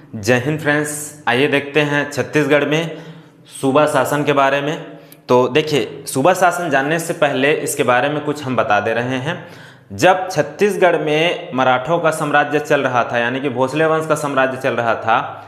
जय हिंद फ्रेंड्स, आइए देखते हैं छत्तीसगढ़ में सूबा शासन के बारे में। तो देखिए, सूबा शासन जानने से पहले इसके बारे में कुछ हम बता दे रहे हैं। जब छत्तीसगढ़ में मराठों का साम्राज्य चल रहा था, यानी कि भोसले वंश का साम्राज्य चल रहा था,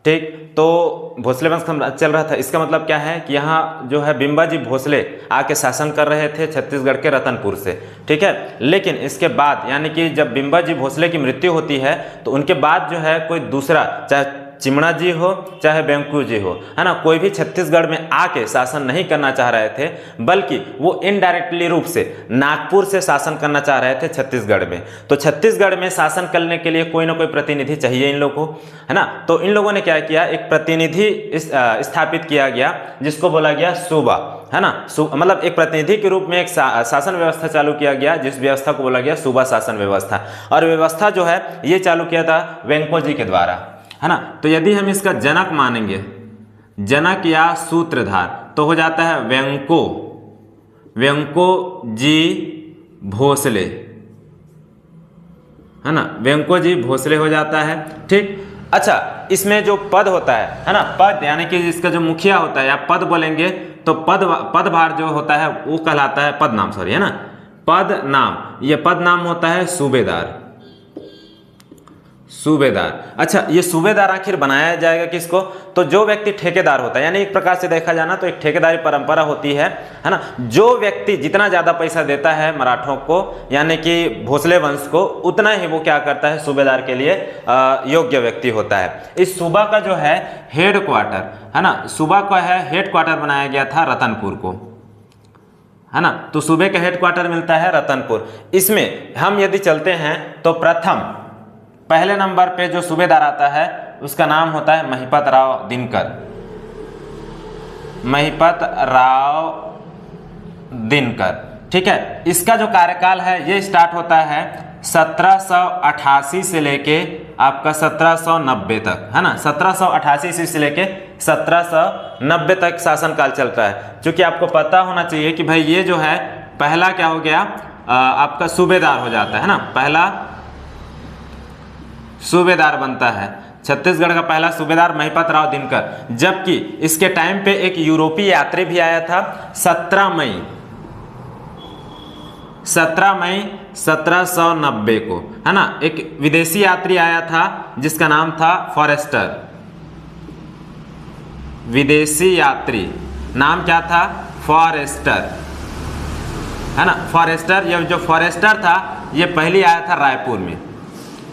ठीक, तो भोसले वंश का चल रहा था, इसका मतलब क्या है कि यहाँ जो है बिम्बाजी भोसले आके शासन कर रहे थे छत्तीसगढ़ के रतनपुर से, ठीक है। लेकिन इसके बाद यानी कि जब बिम्बाजी भोसले की मृत्यु होती है तो उनके बाद जो है कोई दूसरा, चाहे चिमणा जी हो चाहे वेंकू जी हो, है ना, कोई भी छत्तीसगढ़ में आके शासन नहीं करना चाह रहे थे, बल्कि वो इनडायरेक्टली रूप से नागपुर से शासन करना चाह रहे थे छत्तीसगढ़ में। तो छत्तीसगढ़ में शासन करने के लिए कोई ना कोई प्रतिनिधि चाहिए इन लोगों को, है ना। तो इन लोगों ने क्या किया, एक प्रतिनिधि स्थापित किया गया जिसको बोला गया सूबा, है ना। मतलब एक प्रतिनिधि के रूप में एक शासन व्यवस्था चालू किया गया, जिस व्यवस्था को बोला गया सूबा शासन व्यवस्था। और व्यवस्था जो है ये चालू किया था वेंको जी के द्वारा, है ना। तो यदि हम इसका जनक मानेंगे, जनक या सूत्रधार, तो हो जाता है वेंको जी भोसले, है ना, वेंको जी भोसले हो जाता है, ठीक। अच्छा, इसमें जो पद होता है ना, पद यानी कि इसका जो मुखिया होता है, या पद बोलेंगे तो पदभार जो होता है वो कहलाता है पद नाम, सॉरी, है ना, पद नाम। ये पद नाम होता है सूबेदार, सूबेदार। अच्छा, ये सूबेदार आखिर बनाया जाएगा किसको, तो जो व्यक्ति ठेकेदार होता है, यानी एक प्रकार से देखा जाना तो एक ठेकेदारी परंपरा होती है ना। जो व्यक्ति जितना ज्यादा पैसा देता है मराठों को, यानी कि भोसले वंश को, उतना ही वो क्या करता है, सूबेदार के लिए योग्य व्यक्ति होता है। इस सूबा का जो है हेड क्वार्टर, है ना, सूबा का है हेड क्वार्टर बनाया गया था रतनपुर को, है ना। तो सूबे का हेड क्वार्टर मिलता है रतनपुर। इसमें हम यदि चलते हैं तो प्रथम पहले नंबर पे जो सूबेदार आता है उसका नाम होता है महिपत राव दिनकर, महिपत राव दिनकर, ठीक है। इसका जो कार्यकाल है ये स्टार्ट होता है 1788 से लेके आपका 1790 तक, है ना। 1788 से लेके 1790 तक शासनकाल चलता है। क्योंकि आपको पता होना चाहिए कि भाई ये जो है पहला क्या हो गया, आपका सूबेदार हो जाता है ना, पहला सूबेदार बनता है छत्तीसगढ़ का पहला सूबेदार महिपत राव दिनकर। जबकि इसके टाइम पे एक यूरोपीय यात्री भी आया था 17 मई 1790 को, है ना। एक विदेशी यात्री आया था जिसका नाम था फॉरेस्टर, विदेशी यात्री, नाम क्या था, फॉरेस्टर, है ना, फॉरेस्टर। ये जो फॉरेस्टर था ये पहले आया था रायपुर में,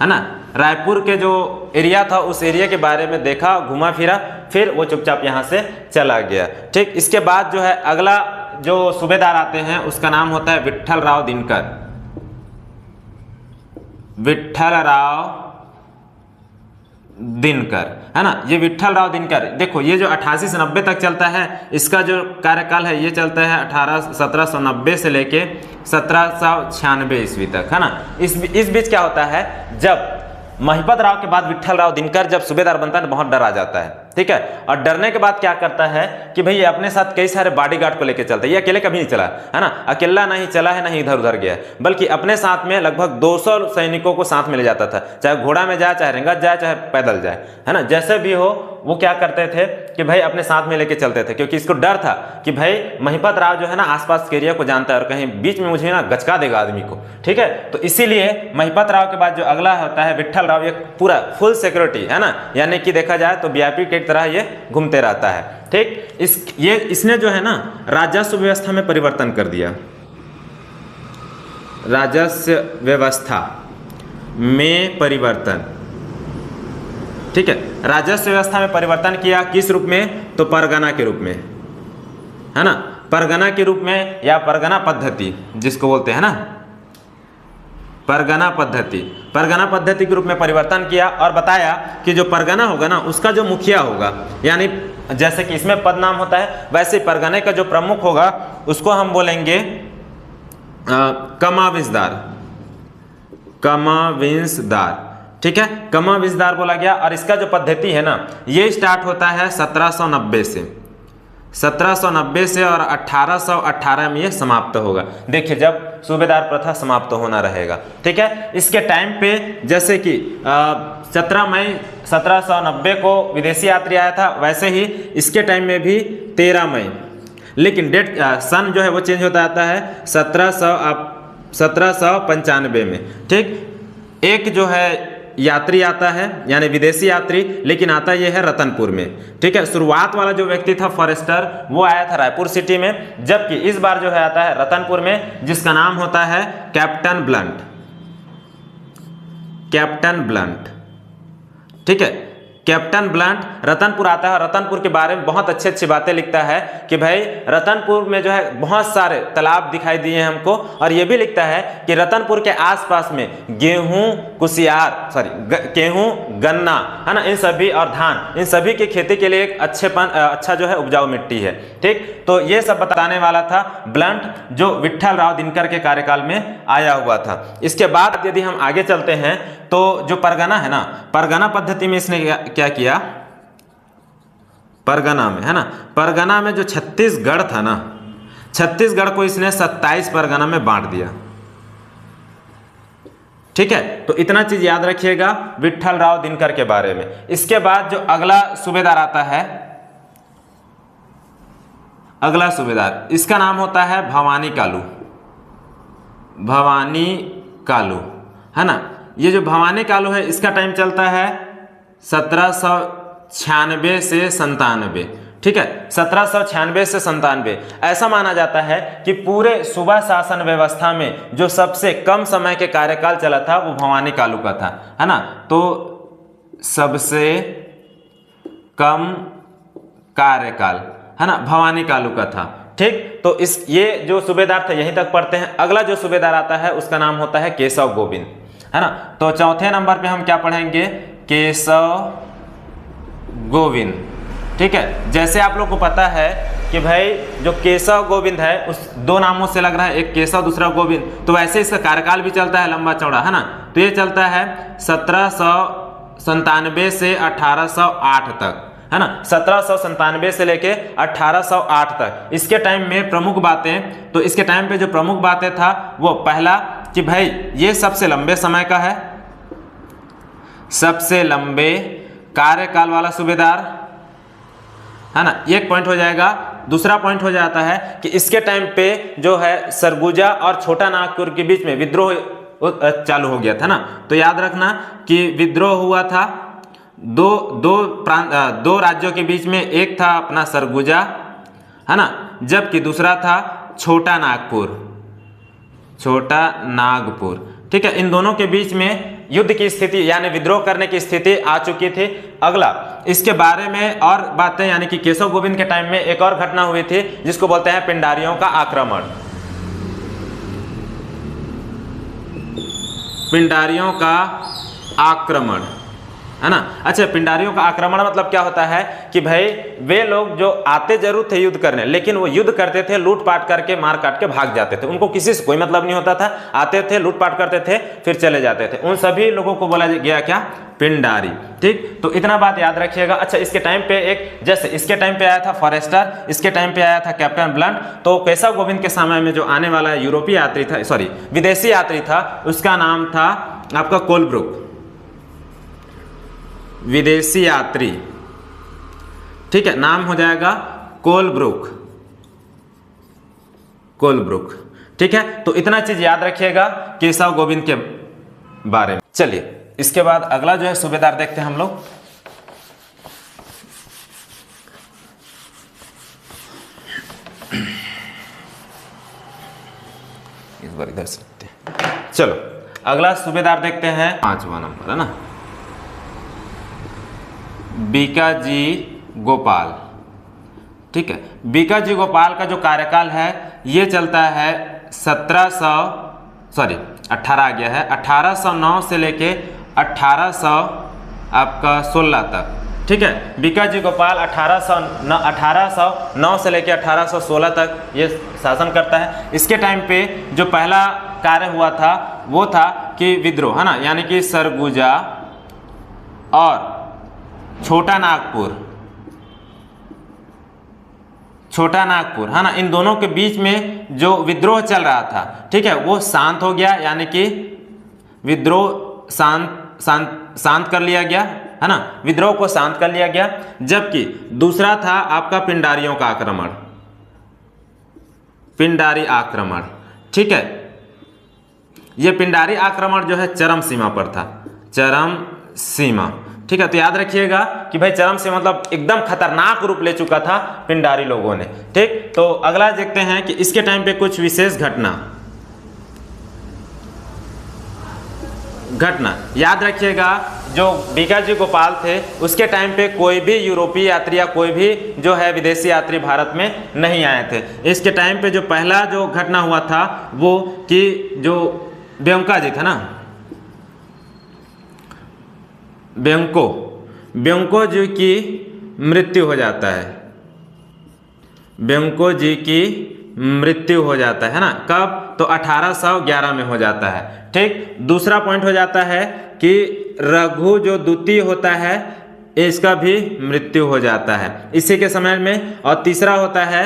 है ना। रायपुर के जो एरिया था उस एरिया के बारे में देखा, घुमा फिरा, फिर वो चुपचाप यहाँ से चला गया, ठीक। इसके बाद जो है अगला जो सूबेदार आते हैं उसका नाम होता है विट्ठल राव दिनकर, विट्ठल राव दिनकर, है ना। ये विट्ठल राव दिनकर, देखो ये जो 88 से 90 तक चलता है, इसका जो कार्यकाल है ये चलता है 1790 से लेके 1796 ईस्वी तक, है ना। इस बीच क्या होता है, जब महिपत राव के बाद विट्ठल राव दिनकर जब सूबेदार बनता है तो बहुत डर आ जाता है, ठीक है। और डरने के बाद क्या करता है कि भाई ये अपने साथ कई सारे बॉडीगार्ड को लेकर चलता है। ये अकेले कभी नहीं चला, है ना, अकेला नहीं चला है, नहीं इधर उधर गया, बल्कि अपने साथ में लगभग 200 सैनिकों को साथ में ले जाता था, चाहे घोड़ा में जाए, चाहे रेंगत जाए, चाहे पैदल जाए, है ना। जैसे भी हो वो क्या करते थे कि भाई अपने साथ में लेके चलते थे, क्योंकि इसको डर था कि भाई महिपत राव जो है ना आसपास के एरिया को जानता है और कहीं बीच में मुझे ना गचका देगा आदमी को, ठीक है। तो इसीलिए महिपत राव के बाद जो अगला होता है विट्ठल राव, ये पूरा फुल सिक्योरिटी, है ना, यानी कि देखा जाए तो वीआईपी की तरह ये घूमते रहता है, ठीक। इसने जो है ना राजस्व व्यवस्था में परिवर्तन कर दिया, राजस्व व्यवस्था में परिवर्तन, ठीक है। राजस्व व्यवस्था में परिवर्तन किया किस रूप में, तो परगना के रूप में, है ना, परगना के रूप में, या परगना पद्धति जिसको बोलते हैं ना, परगना पद्धति, परगना पद्धति के रूप में परिवर्तन किया। और बताया कि जो परगना होगा ना उसका जो मुखिया होगा, यानी जैसे कि इसमें पद नाम होता है, वैसे परगने का जो प्रमुख होगा उसको हम बोलेंगे कमाविंसदार, कमाविंसदार, ठीक है, कमाविंसदार बोला गया। और इसका जो पद्धति है ना ये स्टार्ट होता है 1790 से, 1790 से और 1818 में ये समाप्त होगा। देखिए जब सूबेदार प्रथा समाप्त होना रहेगा, ठीक है। इसके टाइम पे जैसे कि 17 मई 1790 को विदेशी यात्री आया था, वैसे ही इसके टाइम में भी 13 मई, लेकिन डेट सन जो है वो चेंज होता आता है 1795 में, ठीक। एक जो है यात्री आता है यानी विदेशी यात्री, लेकिन आता ये है रतनपुर में, ठीक है। शुरुआत वाला जो व्यक्ति था फॉरेस्टर, वो आया था रायपुर सिटी में, जबकि इस बार जो है आता है रतनपुर में, जिसका नाम होता है कैप्टन ब्लंट, कैप्टन ब्लंट, ठीक है। कैप्टन ब्लंट रतनपुर आता है और रतनपुर के बारे में बहुत अच्छी अच्छी बातें लिखता है कि भाई रतनपुर में जो है बहुत सारे तालाब दिखाई दिए हैं हमको, और ये भी लिखता है कि रतनपुर के आसपास में गेहूं, गेहूं, गन्ना, है ना, इन सभी और धान, इन सभी की खेती के लिए एक अच्छा जो है उपजाऊ मिट्टी है, ठीक। तो ये सब बताने वाला था ब्लंट, जो विट्ठल राव दिनकर के कार्यकाल में आया हुआ था। इसके बाद यदि हम आगे चलते हैं तो जो परगना है ना, परगना पद्धति में इसने क्या किया, परगना में, है ना, परगना में जो छत्तीसगढ़ था ना, छत्तीसगढ़ को इसने 27 परगना में बांट दिया, ठीक है। तो इतना चीज याद रखिएगा विट्ठल राव दिनकर के बारे में। इसके बाद जो अगला सूबेदार आता है, अगला सूबेदार, इसका नाम होता है भवानी कालू, भवानी कालू, है ना। ये जो भवानी कालू है इसका टाइम चलता है 1796 से 97, ठीक है, 1796 से 97। ऐसा माना जाता है कि पूरे सूबा शासन व्यवस्था में जो सबसे कम समय के कार्यकाल चला था वो भवानी कालू का था, है ना। तो सबसे कम कार्यकाल, है ना, भवानी कालू का था, ठीक। तो ये जो सूबेदार थे यहीं तक पढ़ते हैं। अगला जो सूबेदार आता है उसका नाम होता है केशव गोविंद, है ना। तो चौथे नंबर पे हम क्या पढ़ेंगे, केशव गोविंद, ठीक है। जैसे आप लोग को पता है कि भाई जो केशव गोविंद है उस दो नामों से लग रहा है, एक केशव दूसरा गोविंद, तो वैसे इसका कार्यकाल भी चलता है लंबा चौड़ा, है ना। तो ये चलता है 1797 से 1808 तक, है ना, 1797 से लेके 1808 तक। इसके टाइम में प्रमुख बातें, तो इसके टाइम पे जो प्रमुख बातें था वो पहला कि भाई ये सबसे लंबे समय का है, सबसे लंबे कार्यकाल वाला सूबेदार, है ना, एक पॉइंट हो जाएगा। दूसरा पॉइंट हो जाता है कि इसके टाइम पे जो है सरगुजा और छोटा नागपुर के बीच में विद्रोह चालू हो गया था ना। तो याद रखना कि विद्रोह हुआ था दो राज्यों के बीच में, एक था अपना सरगुजा, है ना, जबकि दूसरा था छोटा नागपुर, ठीक है। इन दोनों के बीच में युद्ध की स्थिति यानी विद्रोह करने की स्थिति आ चुकी थी। अगला इसके बारे में और बातें, यानी कि केशव गोविंद के टाइम में एक और घटना हुई थी जिसको बोलते हैं पिंडारियों का आक्रमण, पिंडारियों का आक्रमण, है ना। अच्छा, पिंडारियों का आक्रमण मतलब क्या होता है कि भाई वे लोग जो आते जरूर थे युद्ध करने, लेकिन वो युद्ध करते थे लूटपाट करके, मार काट के भाग जाते थे, उनको किसी से कोई मतलब नहीं होता था, आते थे लूटपाट करते थे फिर चले जाते थे, उन सभी लोगों को बोला गया क्या, पिंडारी, ठीक। तो इतना बात याद रखिएगा। अच्छा, इसके टाइम पे जैसे इसके टाइम पे आया था फॉरेस्टर, इसके टाइम पे आया था कैप्टन ब्लंट, तो केशव गोविंद के समय में जो आने वाला यूरोपीय यात्री था, विदेशी यात्री था, उसका नाम था आपका कोलब्रुक, विदेशी यात्री, ठीक है, नाम हो जाएगा कोलब्रुक, ठीक है। तो इतना चीज याद रखिएगा केशव गोविंद के बारे में। चलिए इसके बाद अगला जो है सूबेदार देखते हैं हम लोग। इस बार इधर से देखते हैं। चलो अगला सूबेदार देखते हैं, 5वां नंबर, है ना, बीकाजी गोपाल, ठीक है। बीकाजी गोपाल का जो कार्यकाल है ये चलता है 18 आ गया है, 1809 से लेके 1816 तक, ठीक है। बीकाजी गोपाल 1809 से लेके 1816 तक ये शासन करता है। इसके टाइम पे जो पहला कार्य हुआ था वो था कि विद्रोह, है ना, यानी कि सरगुजा और छोटा छोटा नागपुर, है ना, इन दोनों के बीच में जो विद्रोह चल रहा था, ठीक है, वो शांत हो गया, यानी कि विद्रोह शांत कर लिया गया, है ना, विद्रोह को शांत कर लिया गया। जबकि दूसरा था आपका पिंडारियों का आक्रमण, पिंडारी आक्रमण, ठीक है, ये पिंडारी आक्रमण जो है चरम सीमा पर था, चरम सीमा, ठीक है। तो याद रखिएगा कि भाई चरम सीमा मतलब एकदम खतरनाक रूप ले चुका था पिंडारी लोगों ने, ठीक। तो अगला देखते हैं कि इसके टाइम पे कुछ विशेष घटना याद रखिएगा। जो बीकाजी गोपाल थे उसके टाइम पे कोई भी यूरोपीय यात्री या कोई भी जो है विदेशी यात्री भारत में नहीं आए थे। इसके टाइम पे जो पहला जो घटना हुआ था वो कि जो ब्योंका जी था ना, ब्योंको जी की मृत्यु हो जाता है, ब्योंको जी की मृत्यु हो जाता है ना, कब? तो 1811 में हो जाता है, ठीक। दूसरा पॉइंट हो जाता है कि रघु जो द्वितीय होता है इसका भी मृत्यु हो जाता है इसी के समय में। और तीसरा होता है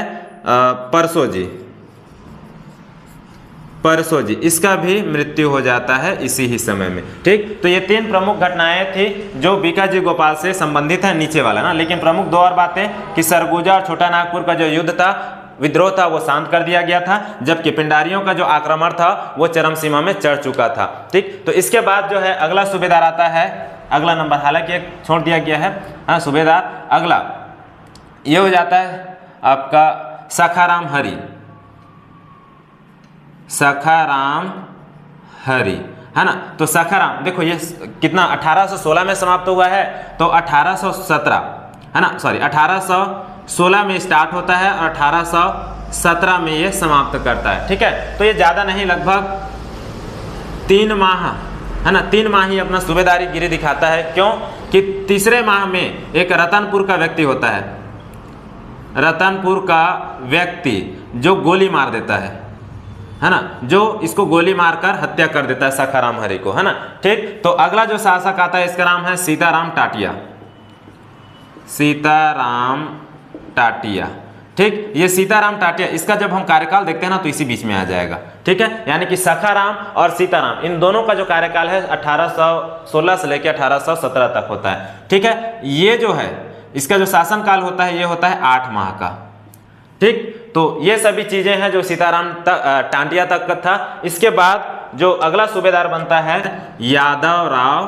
परसो जी, इसका भी मृत्यु हो जाता है इसी ही समय में, ठीक। तो ये तीन प्रमुख घटनाएं थी जो बीकाजी गोपाल से संबंधित है, नीचे वाला ना। लेकिन प्रमुख दो और बातें कि सरगुजा और छोटा नागपुर का जो युद्ध था, विद्रोह था, वो शांत कर दिया गया था, जबकि पिंडारियों का जो आक्रमण था वो चरम सीमा में चढ़ चुका था, ठीक। तो इसके बाद जो है अगला सूबेदार आता है, अगला नंबर, हालांकि एक छोड़ दिया गया है, हाँ, सूबेदार अगला ये हो जाता है आपका सखाराम हरि, है ना। तो सखाराम देखो ये कितना 1816 में समाप्त हुआ है, तो 1817, है ना, सॉरी 1816 में स्टार्ट होता है और 1817 में ये समाप्त करता है, ठीक है। तो ये ज़्यादा नहीं, लगभग 3 माह, है ना, 3 माह ही अपना सूबेदारी गिरी दिखाता है। क्यों? कि तीसरे माह में एक रतनपुर का व्यक्ति होता है, रतनपुर का व्यक्ति जो गोली मार देता है ना, जो इसको गोली मारकर हत्या कर देता है सखाराम हरि को, है ना, ठीक। तो अगला जो शासक आता है इसका नाम है सीताराम टाटिया, ठीक। ये सीताराम टाटिया, इसका जब हम कार्यकाल देखते हैं ना तो इसी बीच में आ जाएगा, ठीक है। यानी कि सखाराम और सीताराम इन दोनों का जो कार्यकाल है 1816 से लेकर 1817 तक होता है, ठीक है। ये जो है इसका जो शासनकाल होता है ये होता है 8 माह का, ठीक। तो ये सभी चीजें हैं जो सीताराम टाटिया तक का था। इसके बाद जो अगला सूबेदार बनता है यादव राव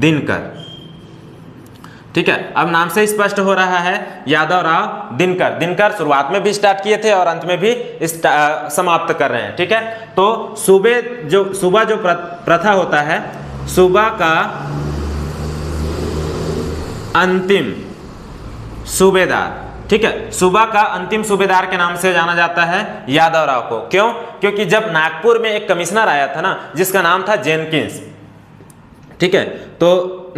दिनकर, ठीक है। अब नाम से स्पष्ट हो रहा है यादव राव दिनकर शुरुआत में भी स्टार्ट किए थे और अंत में भी समाप्त कर रहे हैं, ठीक है। तो सूबा जो प्रथा होता है, सूबा का अंतिम सूबेदार, ठीक है, सूबा का अंतिम सूबेदार के नाम से जाना जाता है यादव राव को। क्यों? क्योंकि जब नागपुर में एक कमिश्नर आया था ना जिसका नाम था जेनकिंस, ठीक है, तो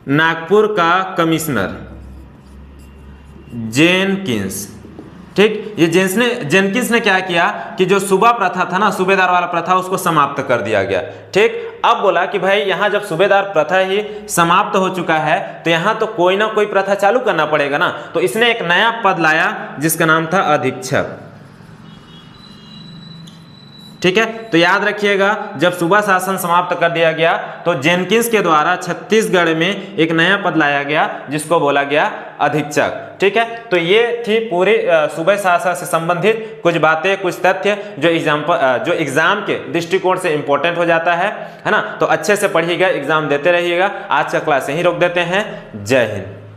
नागपुर का कमिश्नर जेनकिंस, ठीक। ये जेनकिंस ने क्या किया कि जो सूबा प्रथा था ना, सूबेदार वाला प्रथा, उसको समाप्त कर दिया गया, ठीक। अब बोला कि भाई यहाँ जब सूबेदार प्रथा ही समाप्त हो चुका है तो यहाँ तो कोई ना कोई प्रथा चालू करना पड़ेगा ना। तो इसने एक नया पद लाया जिसका नाम था अधीक्षक, ठीक है। तो याद रखिएगा जब सूबा शासन समाप्त कर दिया गया तो जेनकिंस के द्वारा छत्तीसगढ़ में एक नया पद लाया गया जिसको बोला गया अधीक्षक, ठीक है। तो ये थी पूरी सूबा शासन से संबंधित कुछ बातें, कुछ तथ्य जो एग्जाम के दृष्टिकोण से इंपॉर्टेंट हो जाता है ना। तो अच्छे से पढ़िएगा, एग्जाम देते रहिएगा। आज का क्लास यहीं रोक देते हैं। जय हिंद।